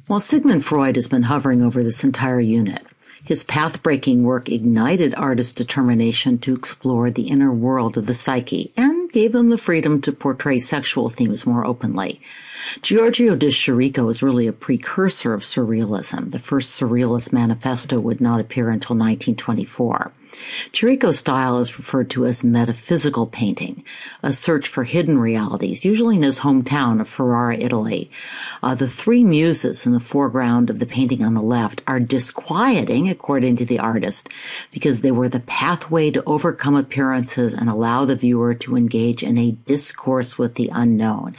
Well, Sigmund Freud has been hovering over this entire unit. His path-breaking work ignited artists' determination to explore the inner world of the psyche and gave them the freedom to portray sexual themes more openly. Giorgio de Chirico is really a precursor of Surrealism. The first Surrealist manifesto would not appear until 1924. Chirico's style is referred to as metaphysical painting, a search for hidden realities, usually in his hometown of Ferrara, Italy. The three muses in the foreground of the painting on the left are disquieting, according to the artist, because they were the pathway to overcome appearances and allow the viewer to engage in a discourse with the unknown.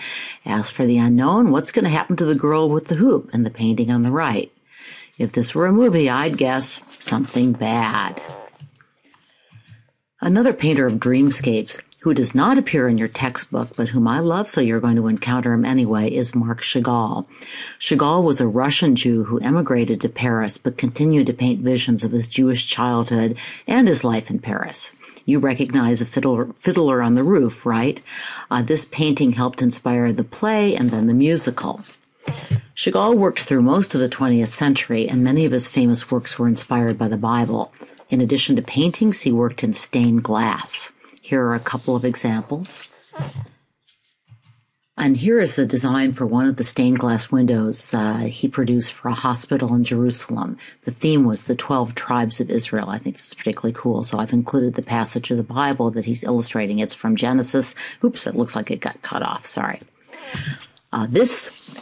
As for the unknown, what's going to happen to the girl with the hoop in the painting on the right? If this were a movie, I'd guess something bad. Another painter of dreamscapes, who does not appear in your textbook, but whom I love, so you're going to encounter him anyway, is Marc Chagall. Chagall was a Russian Jew who emigrated to Paris, but continued to paint visions of his Jewish childhood and his life in Paris. You recognize a Fiddler on the Roof, right? This painting helped inspire the play and then the musical. Chagall worked through most of the 20th century, and many of his famous works were inspired by the Bible. In addition to paintings, he worked in stained glass. Here are a couple of examples. And here is the design for one of the stained glass windows he produced for a hospital in Jerusalem. The theme was the 12 tribes of Israel. I think this is particularly cool, so I've included the passage of the Bible that he's illustrating. It's from Genesis. Oops, it looks like it got cut off. Sorry. This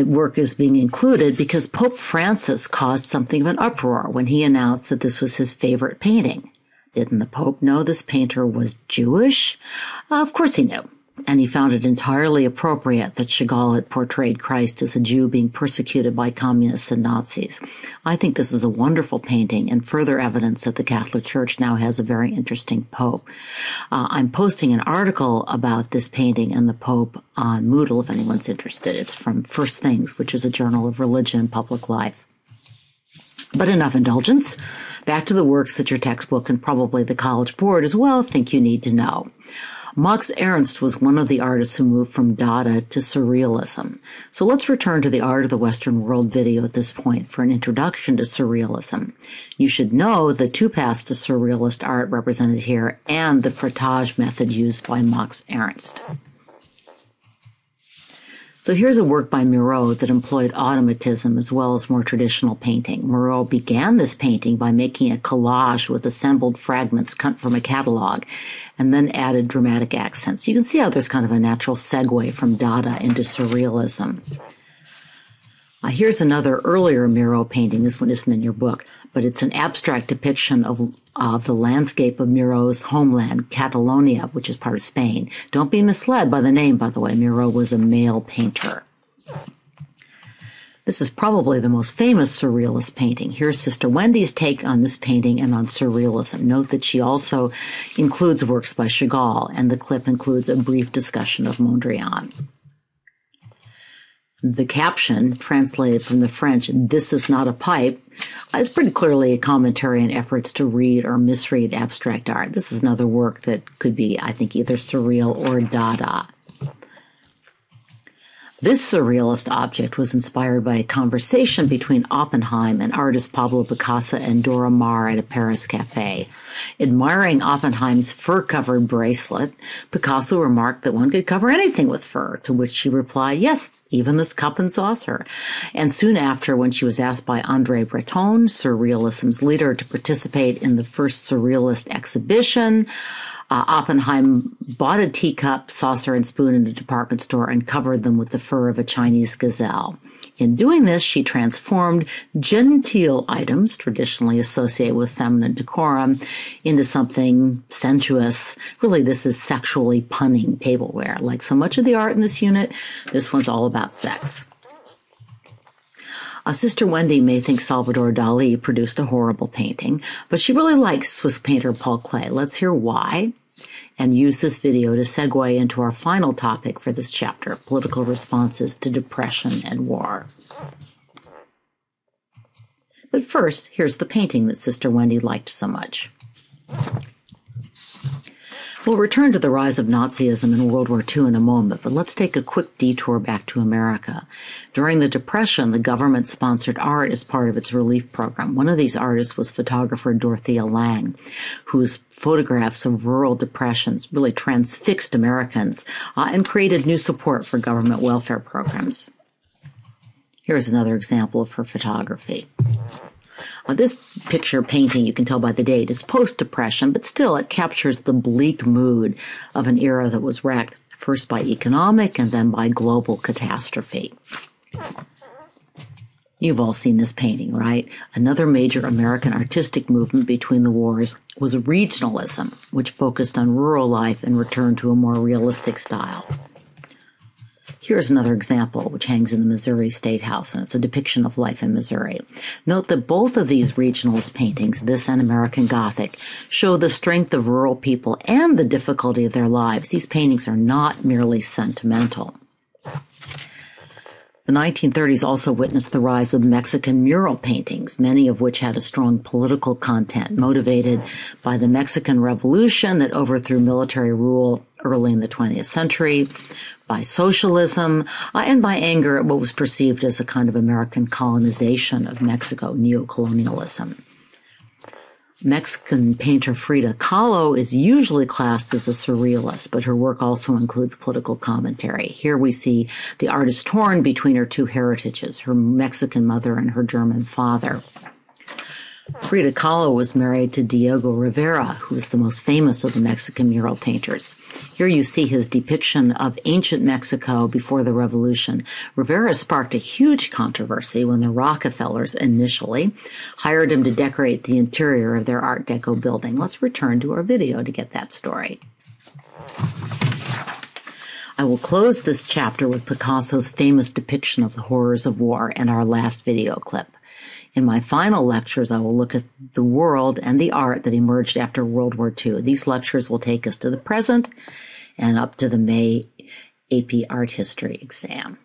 work is being included because Pope Francis caused something of an uproar when he announced that this was his favorite painting. Didn't the Pope know this painter was Jewish? Of course he knew. And he found it entirely appropriate that Chagall had portrayed Christ as a Jew being persecuted by communists and Nazis. I think this is a wonderful painting and further evidence that the Catholic Church now has a very interesting Pope. I'm posting an article about this painting and the Pope on Moodle if anyone's interested. It's from First Things, which is a journal of religion and public life. But enough indulgence. Back to the works that your textbook and probably the College Board as well think you need to know. Max Ernst was one of the artists who moved from Dada to Surrealism. So let's return to the Art of the Western World video at this point for an introduction to Surrealism. You should know the two paths to Surrealist art represented here and the frottage method used by Max Ernst. So here's a work by Miro that employed automatism as well as more traditional painting. Miro began this painting by making a collage with assembled fragments cut from a catalog and then added dramatic accents. You can see how there's kind of a natural segue from Dada into Surrealism. Here's another earlier Miro painting. This one isn't in your book, but it's an abstract depiction of the landscape of Miro's homeland, Catalonia, which is part of Spain. Don't be misled by the name, by the way. Miro was a male painter. This is probably the most famous Surrealist painting. Here's Sister Wendy's take on this painting and on Surrealism. Note that she also includes works by Chagall, and the clip includes a brief discussion of Mondrian. The caption, translated from the French, "This is not a pipe," is pretty clearly a commentary on efforts to read or misread abstract art. This is another work that could be, I think, either surreal or Dada. This surrealist object was inspired by a conversation between Oppenheim and artist Pablo Picasso and Dora Maar at a Paris cafe. Admiring Oppenheim's fur-covered bracelet, Picasso remarked that one could cover anything with fur, to which she replied, "Yes, even this cup and saucer." And soon after, when she was asked by André Breton, Surrealism's leader, to participate in the first Surrealist exhibition, Oppenheim bought a teacup, saucer, and spoon in a department store and covered them with the fur of a Chinese gazelle. In doing this, she transformed genteel items, traditionally associated with feminine decorum, into something sensuous. Really, this is sexually punning tableware. Like so much of the art in this unit, this one's all about sex. Sister Wendy may think Salvador Dali produced a horrible painting, but she really likes Swiss painter Paul Klee. Let's hear why, and use this video to segue into our final topic for this chapter, political responses to depression and war. But first, here's the painting that Sister Wendy liked so much. We'll return to the rise of Nazism in World War II in a moment, but let's take a quick detour back to America. During the Depression, the government sponsored art as part of its relief program. One of these artists was photographer Dorothea Lange, whose photographs of rural depressions really transfixed Americans and created new support for government welfare programs. Here's another example of her photography. This picture painting, you can tell by the date, is post-Depression, but still it captures the bleak mood of an era that was wrecked first by economic and then by global catastrophe. You've all seen this painting, right? Another major American artistic movement between the wars was regionalism, which focused on rural life and returned to a more realistic style. Here's another example, which hangs in the Missouri State House, and it's a depiction of life in Missouri. Note that both of these regionalist paintings, this and American Gothic, show the strength of rural people and the difficulty of their lives. These paintings are not merely sentimental. The 1930s also witnessed the rise of Mexican mural paintings, many of which had a strong political content, motivated by the Mexican Revolution that overthrew military rule early in the 20th century, by socialism, and by anger at what was perceived as a kind of American colonization of Mexico, neocolonialism. Mexican painter Frida Kahlo is usually classed as a surrealist, but her work also includes political commentary. Here we see the artist torn between her two heritages, her Mexican mother and her German father. Frida Kahlo was married to Diego Rivera, who is the most famous of the Mexican mural painters. Here you see his depiction of ancient Mexico before the Revolution. Rivera sparked a huge controversy when the Rockefellers initially hired him to decorate the interior of their Art Deco building. Let's return to our video to get that story. I will close this chapter with Picasso's famous depiction of the horrors of war in our last video clip. In my final lectures, I will look at the world and the art that emerged after World War II. These lectures will take us to the present and up to the May AP Art History exam.